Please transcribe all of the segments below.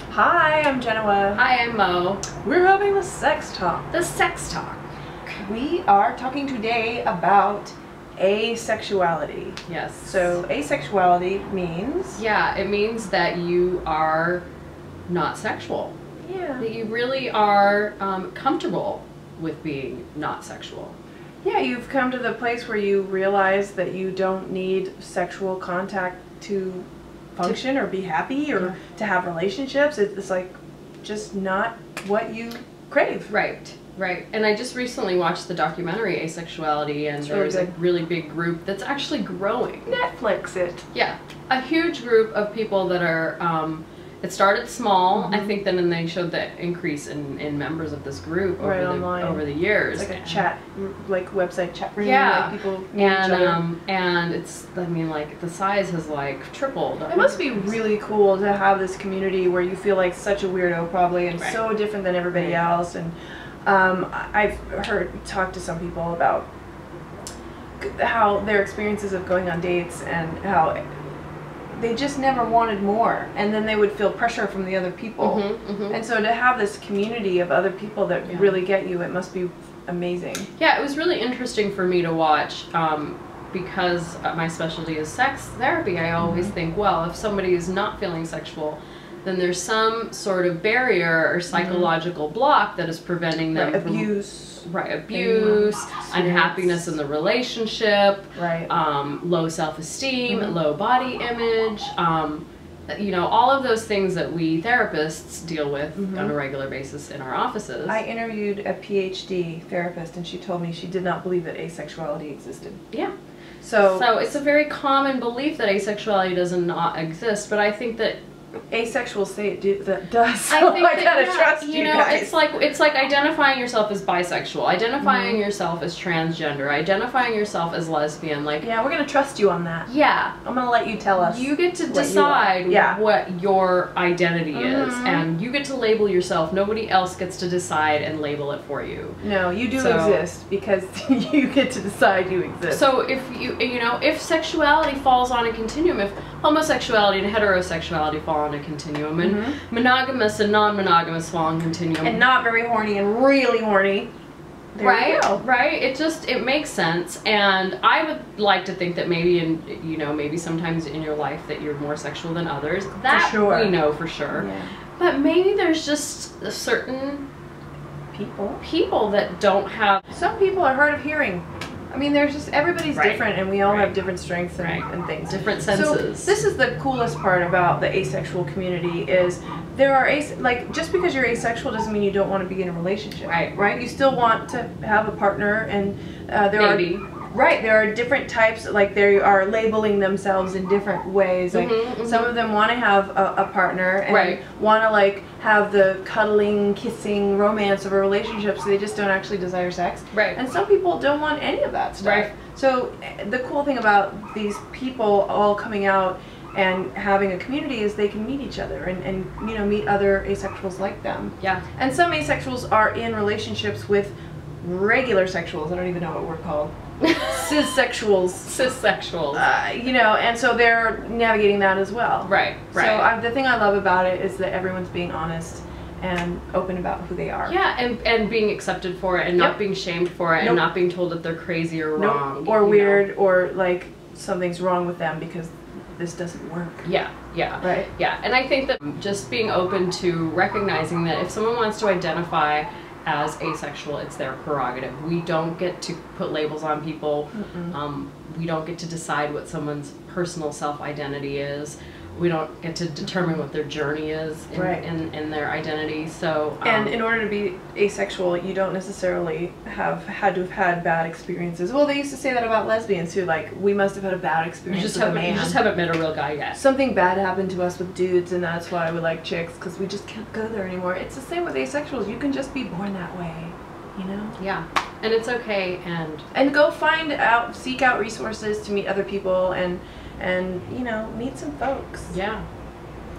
Hi, I'm Jenoa. Hi, I'm Mo. We're having the sex talk. The sex talk. We are talking today about asexuality. Yes. So asexuality means... Yeah, it means that you are not sexual. Yeah. That you really are comfortable with being not sexual. Yeah, you've come to the place where you realize that you don't need sexual contact to function or be happy or to have relationships. It's like just not what you crave. Right, right. And I just recently watched the documentary Asexuality, and there's a really big group that's actually growing. Netflix it. Yeah, a huge group of people that are, it started small, I think, then they showed the increase in members of this group over the years. It's like a chat, like website chat room. Yeah, like people meet each other. And it's, I mean, like the size has like tripled. It must be really cool to have this community where you feel like such a weirdo probably and so different than everybody else. And I've talked to some people about how their experiences of going on dates and how they just never wanted more, and then they would feel pressure from the other people. And so to have this community of other people that really get you, it must be amazing. Yeah, it was really interesting for me to watch because my specialty is sex therapy. I always think, well, if somebody is not feeling sexual, then there's some sort of barrier or psychological block that is preventing them from abuse, unhappiness in the relationship, low self-esteem, low body image, you know, all of those things that we therapists deal with on a regular basis in our offices. I interviewed a PhD therapist, and she told me she did not believe that asexuality existed. Yeah. So it's a very common belief that asexuality does not exist, but I think that asexuals say that does. So I think I gotta trust you know, guys. it's like identifying yourself as bisexual, identifying yourself as transgender, identifying yourself as lesbian. Like, yeah, we're gonna trust you on that. Yeah, I'm gonna let you tell us. You get to decide what your identity is, and you get to label yourself. Nobody else gets to decide and label it for you. No, you do exist because you get to decide you exist. So if if sexuality falls on a continuum, if homosexuality and heterosexuality fall on a continuum, and monogamous and non-monogamous fall on a continuum, and not very horny and really horny, right? It makes sense. And I would like to think that maybe maybe sometimes in your life that you're more sexual than others. That we know for sure. Yeah. But maybe there's just a certain people that don't have. Some people are hard of hearing. I mean, there's just, everybody's different, and we all have different strengths and things. Different senses. So this is the coolest part about the asexual community is there are, just because you're asexual doesn't mean you don't want to be in a relationship. Right? You still want to have a partner, and there are different types, like they are labeling themselves in different ways. Like some of them want to have a partner and want to like have the cuddling, kissing, romance of a relationship, so they just don't actually desire sex. And some people don't want any of that stuff. So the cool thing about these people all coming out and having a community is they can meet each other and meet other asexuals like them. Yeah. And some asexuals are in relationships with regular sexuals. I don't even know what we're called. Cissexuals. And so they're navigating that as well. So the thing I love about it is that everyone's being honest and open about who they are. Yeah, and being accepted for it, and not being shamed for it, and not being told that they're crazy or wrong. Or weird, or like something's wrong with them because this doesn't work. Yeah. And I think that just being open to recognizing that if someone wants to identify as asexual, it's their prerogative. We don't get to put labels on people. We don't get to decide what someone's personal self-identity is. We don't get to determine what their journey is in their identity. So and in order to be asexual, you don't necessarily have had bad experiences. Well, they used to say that about lesbians too. Like, we must have had a bad experience with a man. You just haven't met a real guy yet. Something bad happened to us with dudes, and that's why we like chicks, because we just can't go there anymore. It's the same with asexuals. You can just be born that way, you know? Yeah, and it's okay. And go seek out resources to meet other people and meet some folks. Yeah.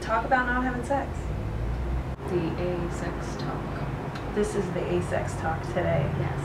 Talk about not having sex. The A-sex talk. This is the A-sex talk today. Yes.